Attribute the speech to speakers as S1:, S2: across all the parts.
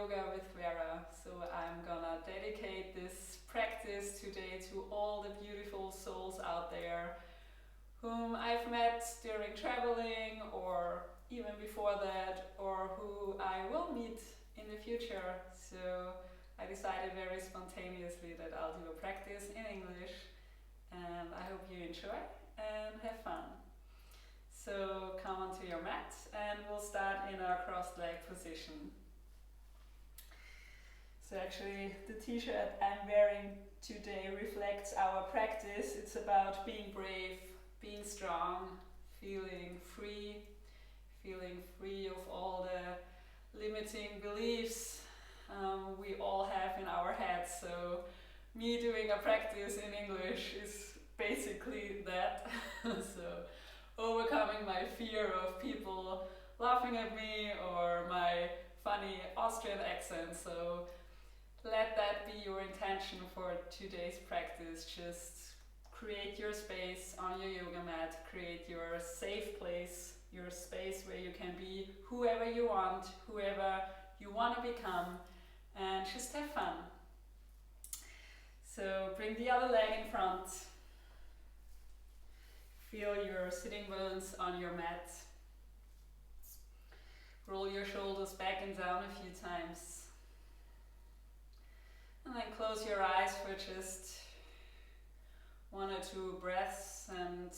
S1: Yoga with Vera. So I'm gonna dedicate this practice today to all the beautiful souls out there whom I've met during traveling or even before that, or who I will meet in the future. So I decided very spontaneously that I'll do a practice in English, and I hope you enjoy and have fun. So come onto your mat and we'll start in our crossed leg position. So actually the t-shirt I'm wearing today reflects our practice. It's about being brave, being strong, feeling free of all the limiting beliefs we all have in our heads. So me doing a practice in English is basically that. So overcoming my fear of people laughing at me or my funny Austrian accent. So let that be your intention for today's practice. Just create your space on your yoga mat, create your safe place, your space where you can be whoever you want to become, and just have fun. So bring the other leg in front. Feel your sitting bones on your mat. Roll your shoulders back and down a few times. And then close your eyes for just 1 or 2 breaths and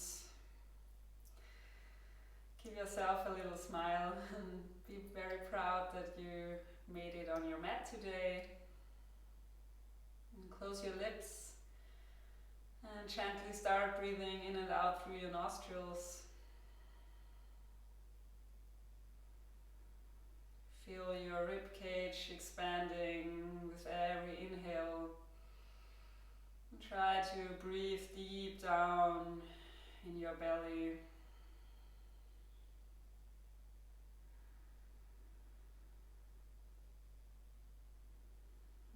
S1: give yourself a little smile and be very proud that you made it on your mat today. And close your lips and gently start breathing in and out through your nostrils. Feel your rib cage expanding with every inhale. And try to breathe deep down in your belly.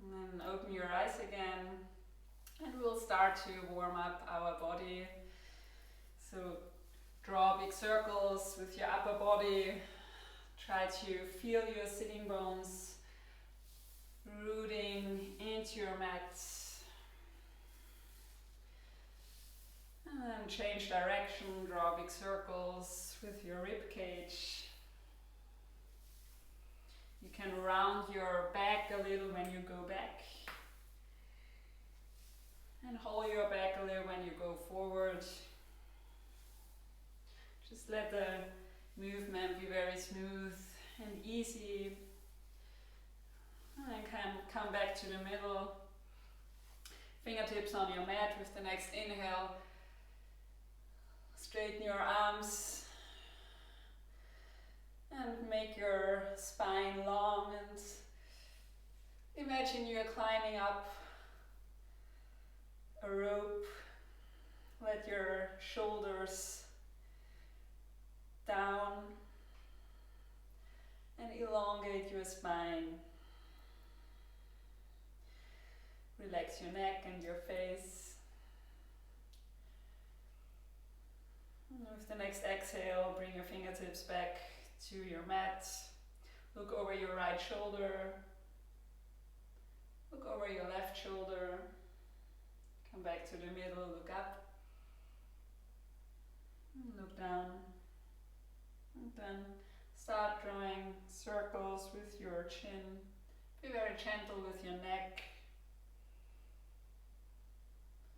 S1: And then open your eyes again. And we'll start to warm up our body. So draw big circles with your upper body. Try to feel your sitting bones rooting into your mat. And then change direction, draw big circles with your rib cage. You can round your back a little when you go back. And hold your back a little when you go forward. Just let the movement be very smooth and easy. And then come back to the middle. Fingertips on your mat with the next inhale. Straighten your arms. And make your spine long, and imagine you're climbing up a rope. Let your shoulders down and elongate your spine. Relax your neck and your face. And with the next exhale, bring your fingertips back to your mat. Look over your right shoulder. Look over your left shoulder. Come back to the middle, look up. Look down. And then start drawing circles with your chin. Be very gentle with your neck.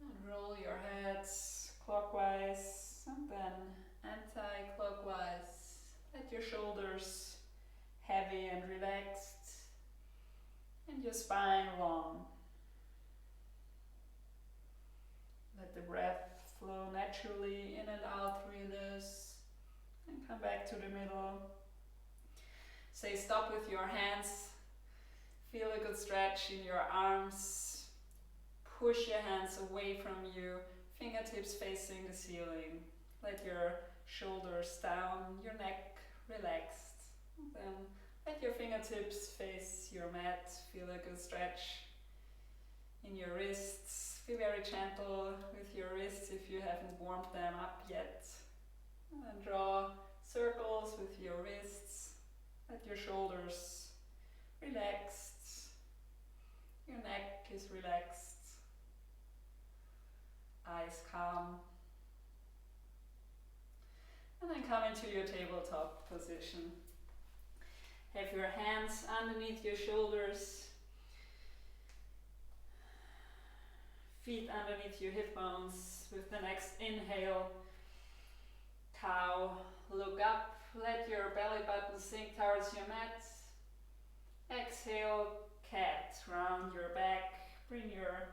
S1: And roll your heads clockwise and then anti-clockwise. Let your shoulders heavy and relaxed and your spine long. Let the breath flow naturally in and out through your nose and come back to the middle. Say stop with your hands. Feel a good stretch in your arms. Push your hands away from you, fingertips facing the ceiling. Let your shoulders down, your neck relaxed. Then let your fingertips face your mat. Feel a good stretch in your wrists. Be very gentle with your wrists if you haven't warmed them up yet. And draw circles with your wrists. Let your shoulders relax. is relaxed, eyes calm. And then come into your tabletop position. Have your hands underneath your shoulders, feet underneath your hip bones. With the next inhale, cow, look up, let your belly button sink towards your mat. Exhale, cat, round your back, bring your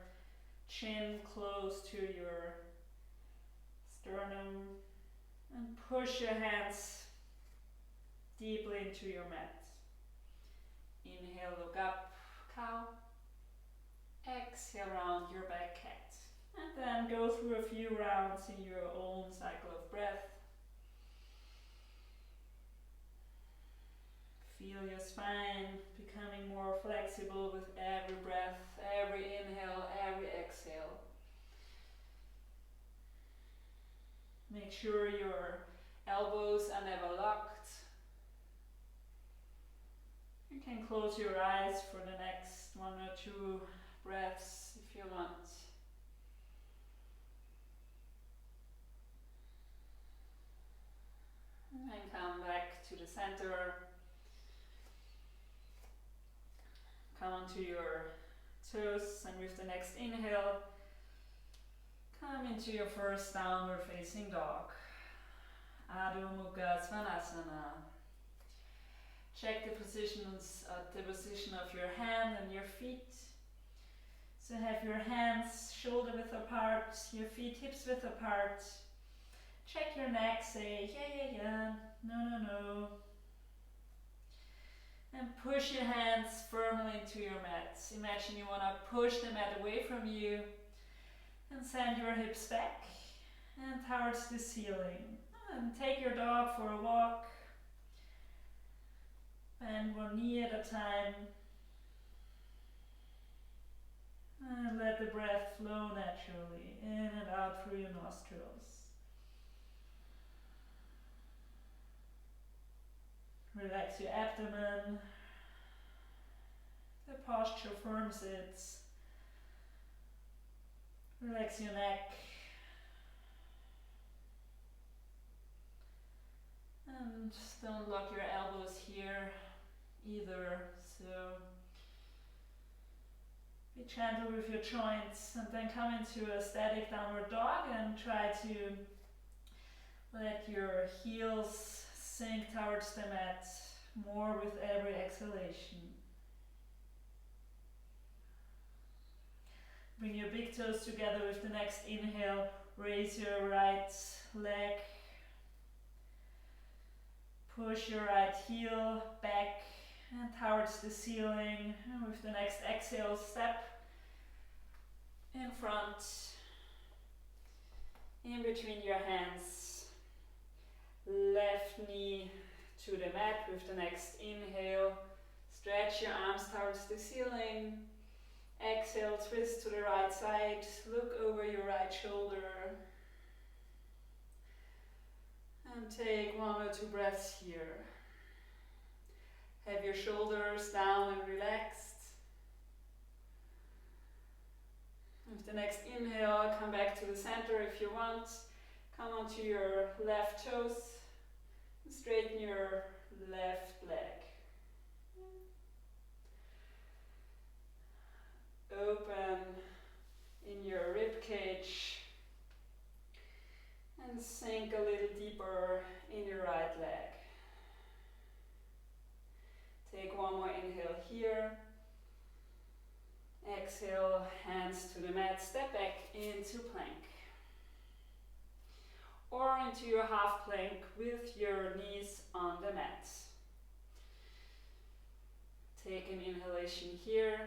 S1: chin close to your sternum and push your hands deeply into your mat. Inhale, look up, cow. Exhale, round your back, cat. And then go through a few rounds in your own cycle of breath. Feel your spine becoming more flexible with every breath, every inhale, every exhale. Make sure your elbows are never locked. You can close your eyes for the next 1 or 2 breaths if you want. And come back to the center. Come onto your toes, and with the next inhale, come into your first downward facing dog. Adho Mukha Svanasana. Check the position of your hand and your feet. So have your hands shoulder width apart, your feet hips width apart. Check your neck, say yeah, no. And push your hands firmly into your mat. Imagine you want to push the mat away from you and send your hips back and towards the ceiling. And take your dog for a walk. Bend one knee at a time. And let the breath flow naturally in and out through your nostrils. Relax your abdomen. The posture firms it. Relax your neck. And don't lock your elbows here either. So be gentle with your joints, and then come into a static downward dog and try to let your heels sink towards the mat more with every exhalation. Bring your big toes together with the next inhale. Raise your right leg. Push your right heel back and towards the ceiling. And with the next exhale, step in front, in between your hands. Left knee to the mat with the next inhale. Stretch your arms towards the ceiling. Exhale, twist to the right side. Look over your right shoulder. And take 1 or 2 breaths here. Have your shoulders down and relaxed. With the next inhale, come back to the center if you want. Come onto your left toes. Straighten your left leg. Open in your rib cage and sink a little deeper in your right leg. Take 1 more inhale here. Exhale, hands to the mat, step back into plank. Or into your half plank with your knees on the mat. Take an inhalation here.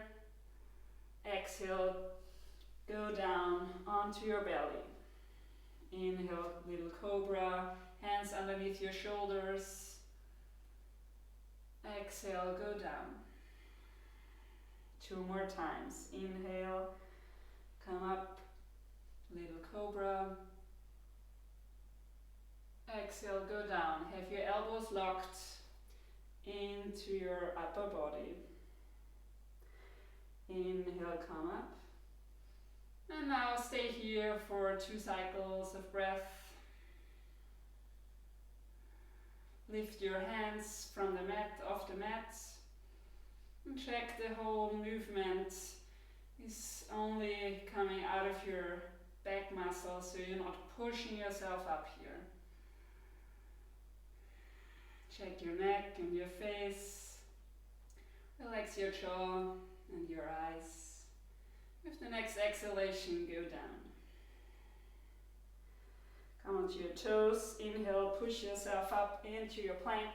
S1: Exhale, go down onto your belly. Inhale, little cobra, hands underneath your shoulders. Exhale, go down. 2 more times. Inhale, come up, little cobra. Exhale, go down. Have your elbows locked into your upper body. Inhale, come up. And now stay here for 2 cycles of breath. Lift your hands from the mat, off the mat. And check the whole movement is only coming out of your back muscle, so you're not pushing yourself up here. Check your neck and your face. Relax your jaw and your eyes. With the next exhalation, go down. Come onto your toes. Inhale, push yourself up into your plank.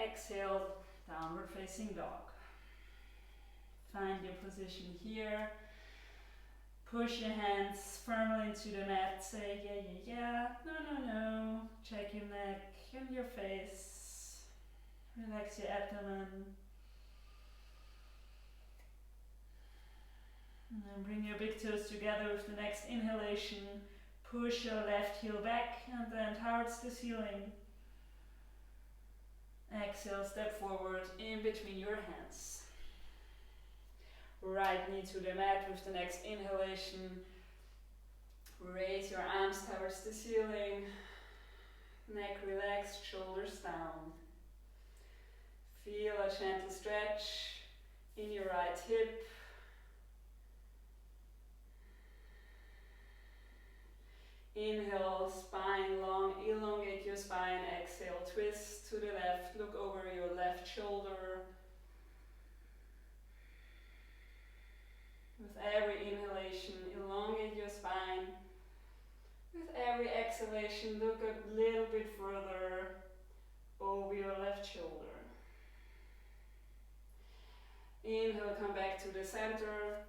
S1: Exhale, downward facing dog. Find your position here. Push your hands firmly into the mat. Say yeah, yeah, yeah. No, no, no. Check your neck and your face. Relax your abdomen. And then bring your big toes together with the next inhalation. Push your left heel back and then towards the ceiling. Exhale, step forward in between your hands. Right knee to the mat with the next inhalation. Raise your arms towards the ceiling. Neck relaxed, shoulders down. Feel a gentle stretch in your right hip. Inhale, spine long, elongate your spine. Exhale, twist to the left, look over your left shoulder. With every inhalation, elongate your spine. With every exhalation, look a little bit further over your left shoulder. Inhale, come back to the center.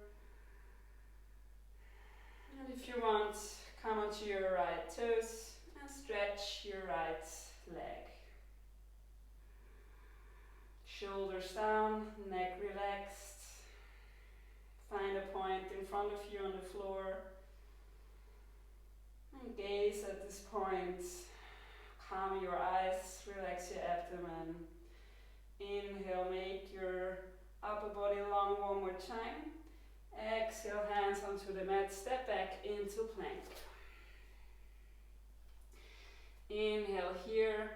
S1: And if you want, come onto your right toes and stretch your right leg. Shoulders down, neck relaxed. Find a point in front of you on the floor. And gaze at this point. Calm your eyes, relax your abdomen. Inhale, make your upper body long one more time. Exhale, hands onto the mat, step back into plank. Inhale here,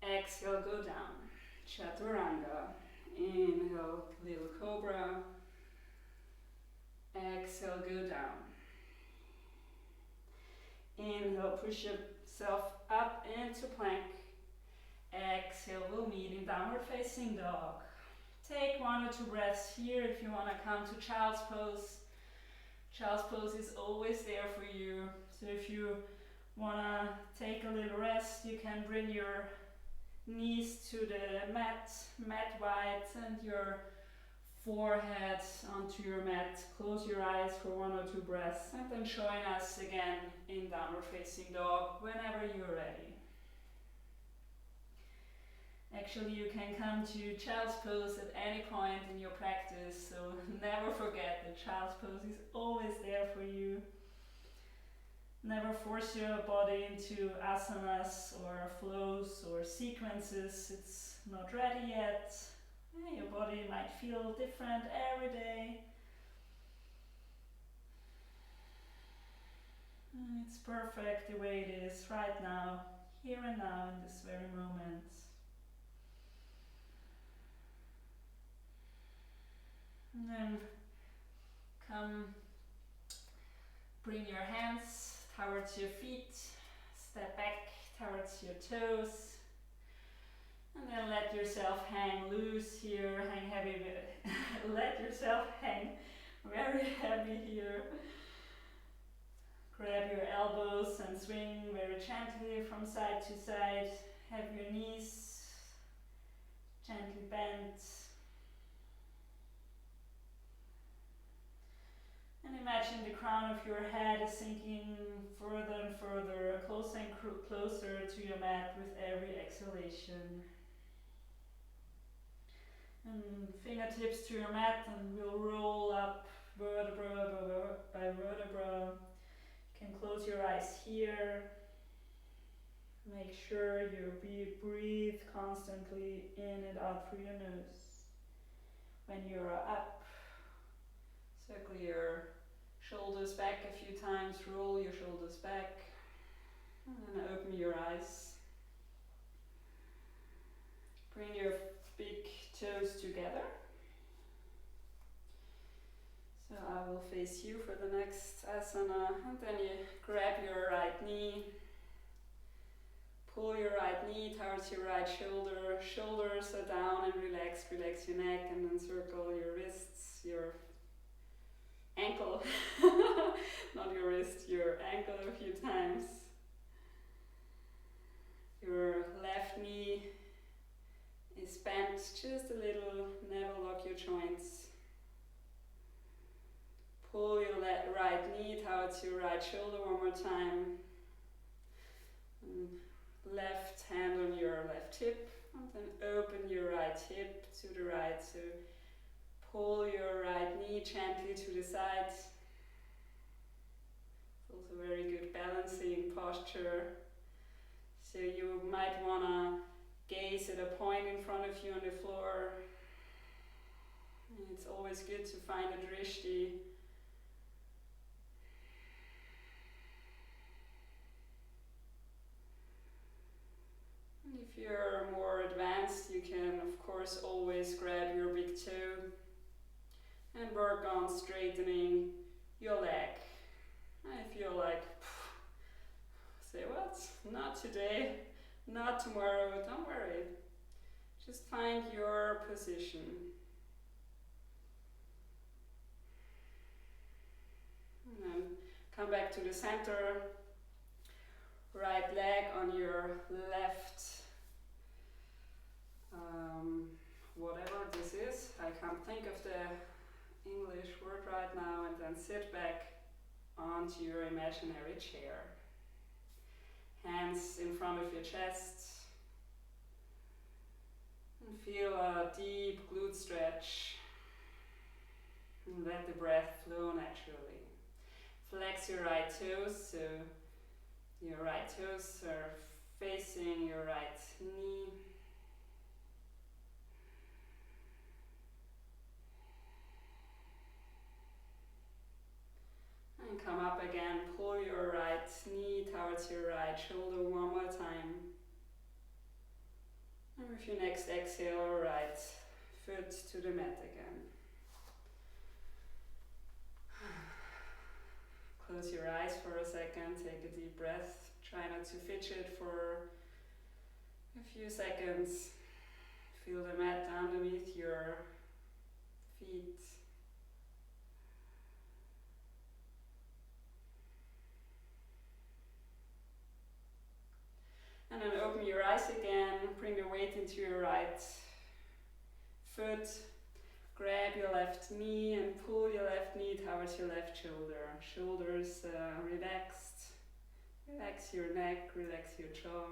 S1: exhale, go down. Chaturanga. Inhale, little cobra. Exhale, go down. Inhale, push yourself up into plank. Exhale, we'll meet in downward facing dog. Take 1 or 2 breaths here if you want to come to child's pose. Child's pose is always there for you. So if you want to take a little rest, you can bring your knees to the mat wide, and your forehead onto your mat. Close your eyes for 1 or 2 breaths, and then join us again in downward facing dog whenever you're ready. Actually, you can come to child's pose at any point in your practice, so never forget that child's pose is always there for you. Never force your body into asanas or flows or sequences. It's not ready yet. Your body might feel different every day. It's perfect the way it is right now, here and now in this very moment. And then bring your hands towards your feet, step back towards your toes, and then let yourself hang loose here, hang heavy, let yourself hang very heavy here. Grab your elbows and swing very gently from side to side. Have your knees gently bent. And imagine the crown of your head is sinking further and further, closer and closer to your mat with every exhalation. And fingertips to your mat, and we'll roll up vertebra by vertebra. You can close your eyes here. Make sure you breathe constantly in and out through your nose. When you're up, circle your shoulders back a few times, roll your shoulders back, and then open your eyes. Bring your big toes together. So I will face you for the next asana, and then you grab your right knee, pull your right knee towards your right shoulder, shoulders are down and relax your neck, and then circle your wrists, your ankle, not your wrist, your ankle a few times. Your left knee is bent just a little, never lock your joints. Pull your right knee towards your right shoulder one more time. And left hand on your left hip, and then open your right hip to the right. So pull your right knee gently to the side. It's also very good balancing posture. So you might want to gaze at a point in front of you on the floor. And it's always good to find a drishti. And if you're more advanced, you can of course always grab your big toe and work on straightening your leg. And if you're like, say what? Not today, not tomorrow, don't worry. Just find your position. And then come back to the center. Right leg on your left, whatever this is. I can't think of the English word right now. And then sit back onto your imaginary chair. Hands in front of your chest. And feel a deep glute stretch. And let the breath flow naturally. Flex your right toes, so your right toes are facing your right knee. And come up again, pull your right knee towards your right shoulder one more time. And with your next exhale, right foot to the mat again. Close your eyes for a second, take a deep breath. Try not to fidget for a few seconds. Feel the mat underneath your feet. And then open your eyes again, bring the weight into your right foot. Grab your left knee and pull your left knee towards your left shoulder. Shoulders relaxed. Relax your neck, relax your jaw.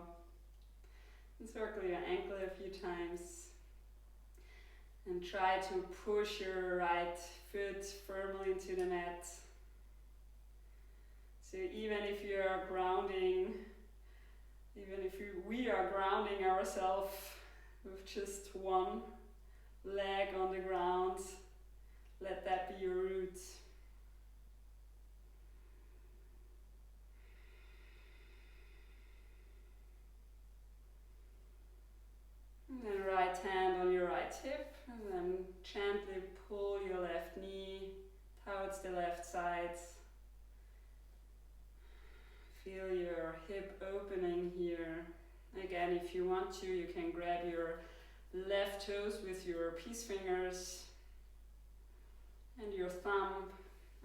S1: And circle your ankle a few times. And try to push your right foot firmly into the mat. So even if you are grounding, we are grounding ourselves with just one leg on the ground, let that be your root. And then right hand on your right hip, and then gently pull your left knee towards the left side. Feel your hip opening here. Again, if you want to, you can grab your left toes with your peace fingers and your thumb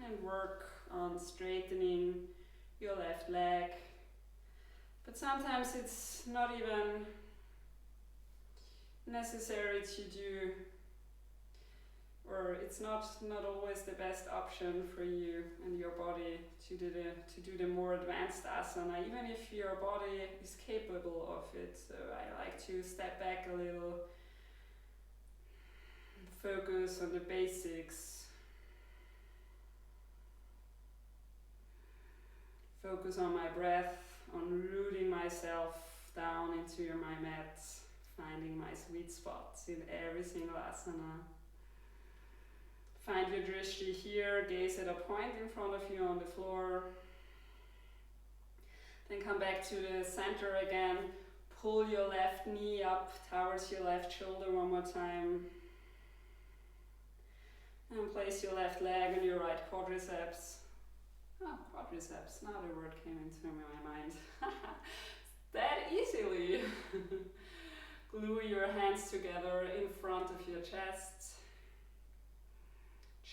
S1: and work on straightening your left leg. But sometimes it's not even necessary to do, or it's not always the best option for you and your body to do the more advanced asana, even if your body is capable of it. So I like to step back a little, focus on the basics, focus on my breath, on rooting myself down into my mat, finding my sweet spots in every single asana. Find your drishti here, gaze at a point in front of you on the floor. Then come back to the center again. Pull your left knee up towards your left shoulder one more time. And place your left leg on your right quadriceps. Oh, quadriceps, now the word came into my mind. That easily. Glue your hands together in front of your chest.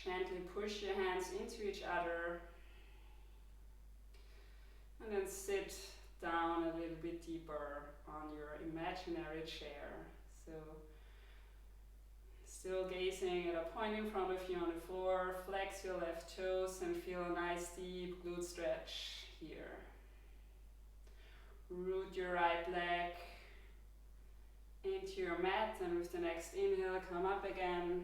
S1: Gently push your hands into each other. And then sit down a little bit deeper on your imaginary chair. So, still gazing at a point in front of you on the floor. Flex your left toes and feel a nice deep glute stretch here. Root your right leg into your mat, and with the next inhale, come up again.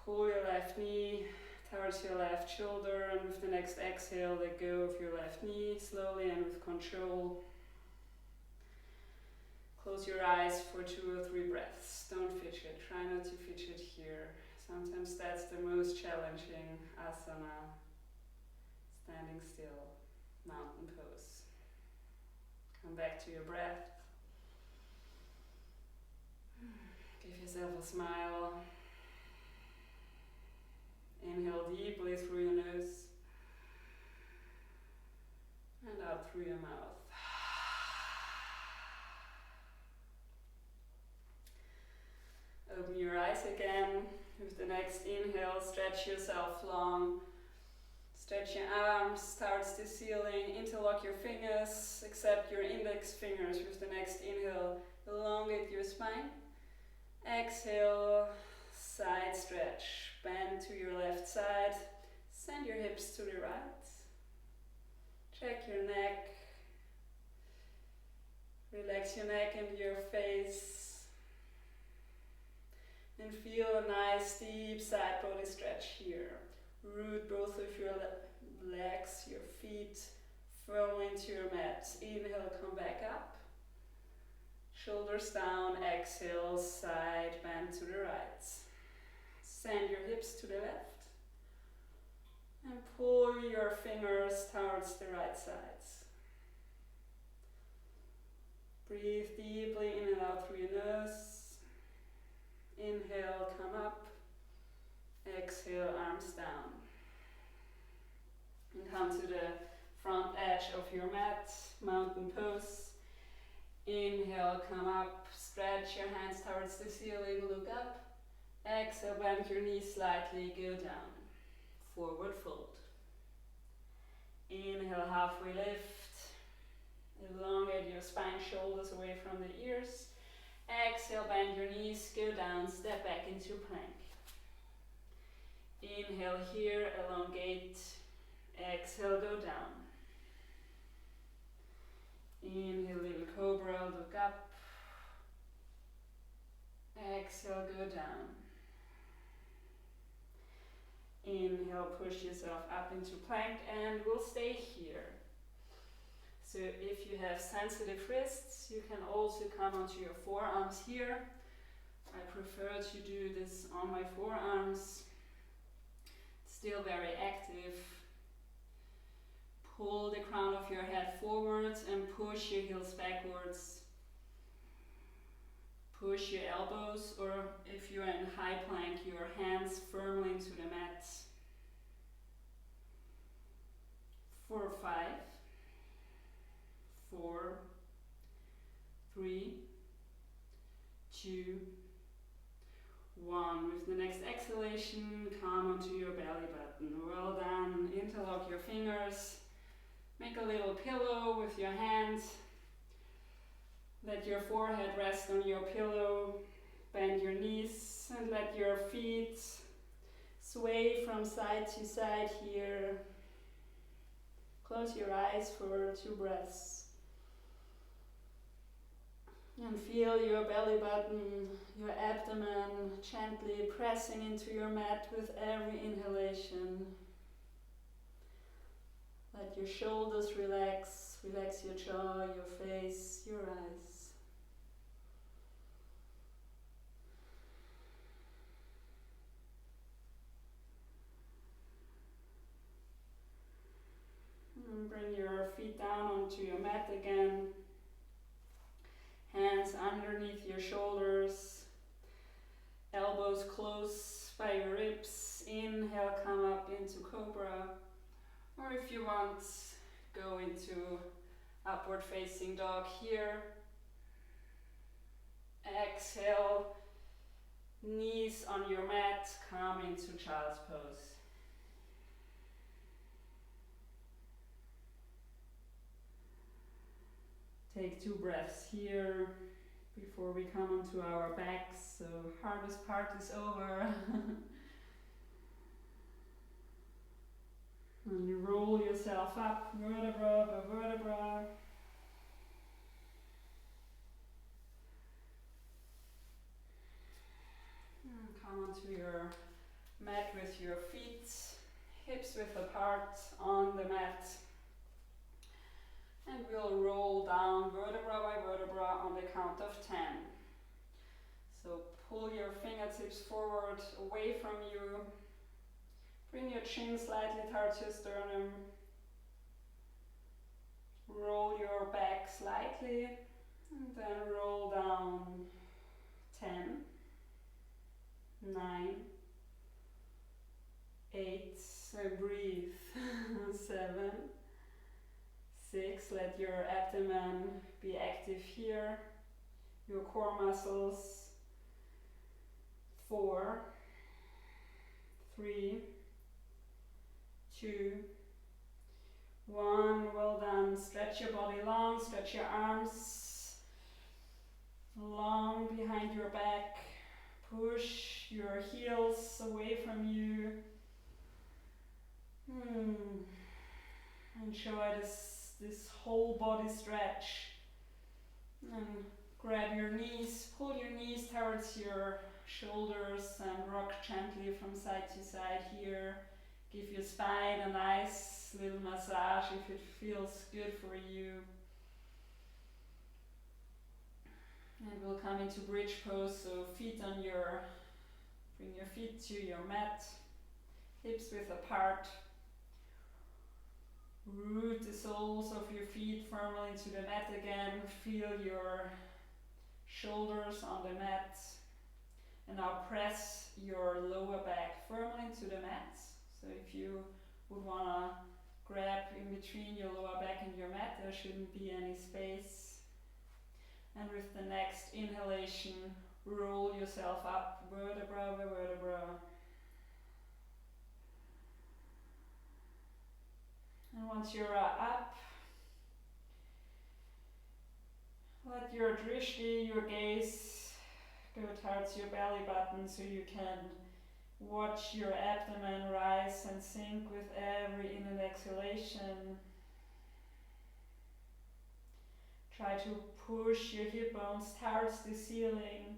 S1: Pull your left knee towards your left shoulder, and with the next exhale, let go of your left knee slowly and with control. Close your eyes for 2 or 3 breaths. Don't fidget. Try not to fidget here. Sometimes that's the most challenging asana. Standing still. Mountain pose. Come back to your breath. Give yourself a smile. Inhale deeply through your nose. And out through your mouth. Open your eyes again. With the next inhale, stretch yourself long. Stretch your arms towards the ceiling. Interlock your fingers, except your index fingers. With the next inhale, elongate your spine. Exhale, side stretch. Bend to your left side. Send your hips to the right. Check your neck. Relax your neck and your face. And feel a nice deep side body stretch here. Root both of your legs, your feet firmly into your mat. Inhale, come back up. Shoulders down, exhale, side bend to the right. Send your hips to the left. And pull your fingers towards the right sides. Breathe deeply in and out through your nose. Inhale, come up. Exhale, arms down. And come to the front edge of your mat, mountain pose. Inhale, come up, stretch your hands towards the ceiling, look up. Exhale, bend your knees slightly, go down. Forward fold. Inhale, halfway lift. Elongate your spine, shoulders away from the ears. Exhale, bend your knees, go down, step back into plank. Inhale here, elongate. Exhale, go down. Inhale, little cobra, look up. Exhale, go down. Inhale, push yourself up into plank, and we'll stay here. So if you have sensitive wrists, you can also come onto your forearms here. I prefer to do this on my forearms. Still very active. Pull the crown of your head forwards and push your heels backwards. Push your elbows, or if you're in high plank, your hands firmly into the mat. 4, 5, 4, 3, 2, 1. With the next exhalation, come onto your belly button. Well done. Interlock your fingers. Make a little pillow with your hands. Let your forehead rest on your pillow. Bend your knees and let your feet sway from side to side here. Close your eyes for 2 breaths. And feel your belly button, your abdomen gently pressing into your mat with every inhalation. Let your shoulders relax, relax your jaw, your face, your eyes. onto your mat again. Hands underneath your shoulders, elbows close by your ribs. Inhale, come up into Cobra. Or if you want, go into upward facing dog here. Exhale, knees on your mat, come into child's pose. Take 2 breaths here before we come onto our backs, so hardest part is over. And you roll yourself up, vertebra by vertebra. And come onto your mat with your feet, hips width apart on the mat. And we'll roll down vertebra by vertebra on the count of 10. So pull your fingertips forward, away from you. Bring your chin slightly towards your sternum. Roll your back slightly, and then roll down. 10, 9, 8, breathe. 7, 6, let your abdomen be active here, your core muscles. 4, 3, 2, 1, well done. Stretch your body long, stretch your arms long behind your back. Push your heels away from you. Enjoy this whole body stretch. And grab your knees, pull your knees towards your shoulders and rock gently from side to side here. Give your spine a nice little massage if it feels good for you. And we'll come into bridge pose, so bring your feet to your mat, hips width apart. Root the soles of your feet firmly into the mat again. Feel your shoulders on the mat. And now press your lower back firmly into the mat. So if you would want to grab in between your lower back and your mat, there shouldn't be any space. And with the next inhalation, roll yourself up, vertebra by vertebra. And once you're up, let your drishti, your gaze, go towards your belly button so you can watch your abdomen rise and sink with every in and exhalation. Try to push your hip bones towards the ceiling.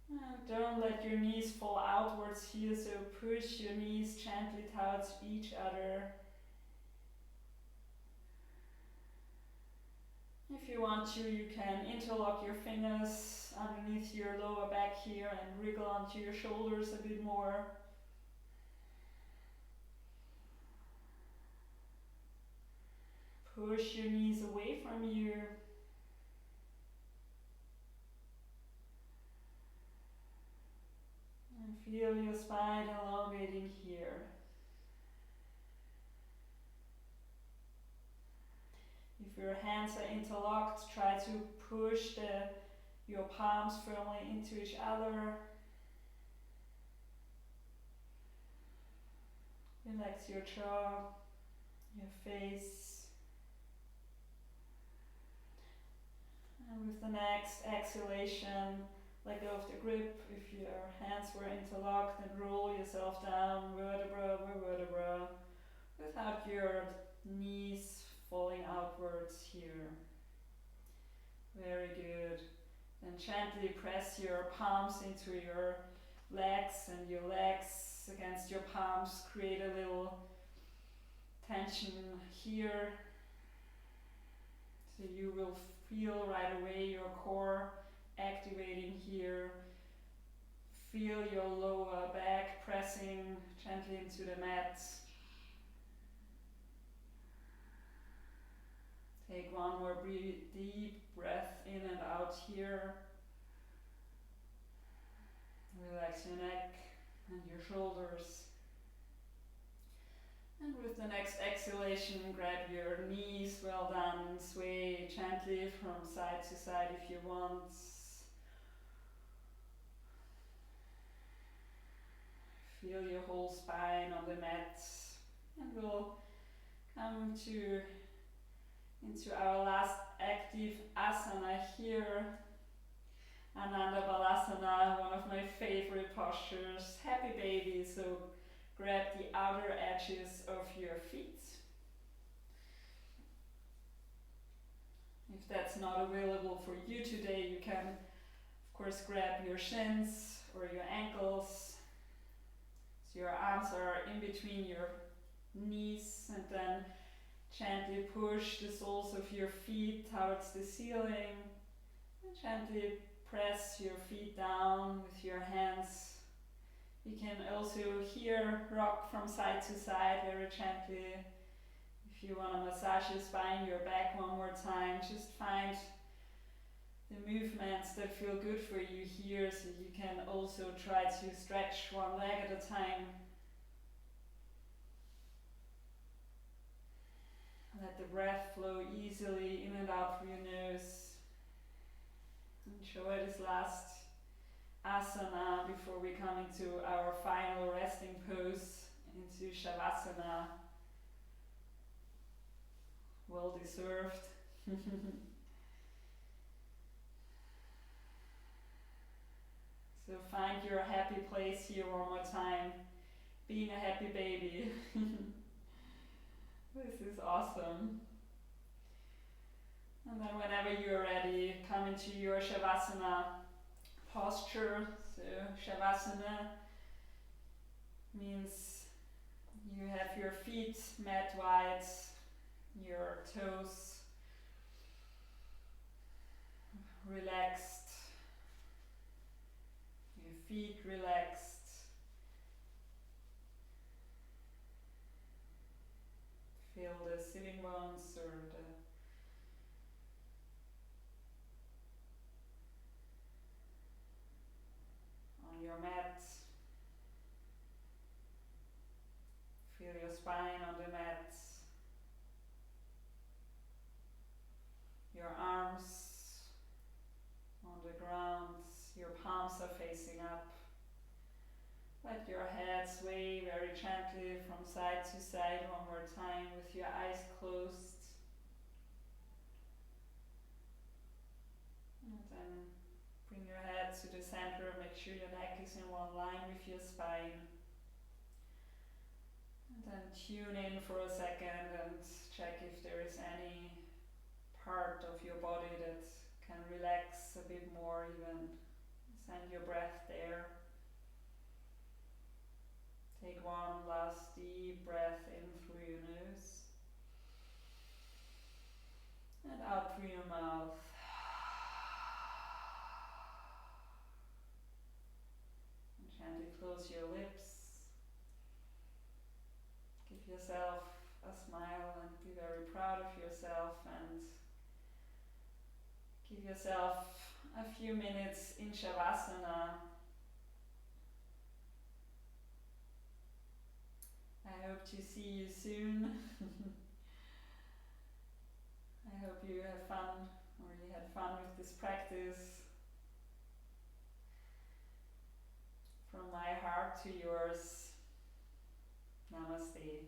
S1: And don't let your knees fall outwards here, so push your knees gently towards each other. If you want to, you can interlock your fingers underneath your lower back here and wriggle onto your shoulders a bit more. Push your knees away from you. And feel your spine elongating here. If your hands are interlocked, try to push your palms firmly into each other. Relax your jaw, your face. And with the next exhalation, let go of the grip. If your hands were interlocked, then roll yourself down, vertebra by vertebra, without your knees falling outwards here. Very good. Then gently press your palms into your legs, and your legs against your palms create a little tension here. So you will feel right away your core activating here. Feel your lower back pressing gently into the mat. Take one more deep breath in and out here. Relax your neck and your shoulders. And with the next exhalation, grab your knees, well done, sway gently from side to side if you want. Feel your whole spine on the mat, and we'll come into our last active asana here. Ananda Balasana, one of my favorite postures, happy baby, so grab the outer edges of your feet. If that's not available for you today, you can of course grab your shins or your ankles. So your arms are in between your knees, and then gently push the soles of your feet towards the ceiling. And gently press your feet down with your hands. You can also here rock from side to side very gently. If you want to massage your spine, your back one more time, just find the movements that feel good for you here, so you can also try to stretch one leg at a time. Let the breath flow easily in and out through your nose. Enjoy this last asana before we come into our final resting pose, into Shavasana. Well deserved. So find your happy place here one more time, being a happy baby. This is awesome. And then whenever you're ready, come into your Shavasana posture. So Shavasana means you have your feet mat wide, your toes relaxed, your feet relaxed. Feel the sitting bones or on your mat. Feel your spine on the mat. Your arms on the ground. Your palms are facing up. Let your head sway very gently from side to side one more time with your eyes closed. And then bring your head to the center, make sure your neck is in one line with your spine. And then tune in for a second and check if there is any part of your body that can relax a bit more even. Send your breath there. Take one last deep breath in through your nose and out through your mouth. And gently close your lips. Give yourself a smile and be very proud of yourself, and give yourself a few minutes in Shavasana. I hope to see you soon. I hope you have fun, or you had fun with this practice. From my heart to yours, namaste.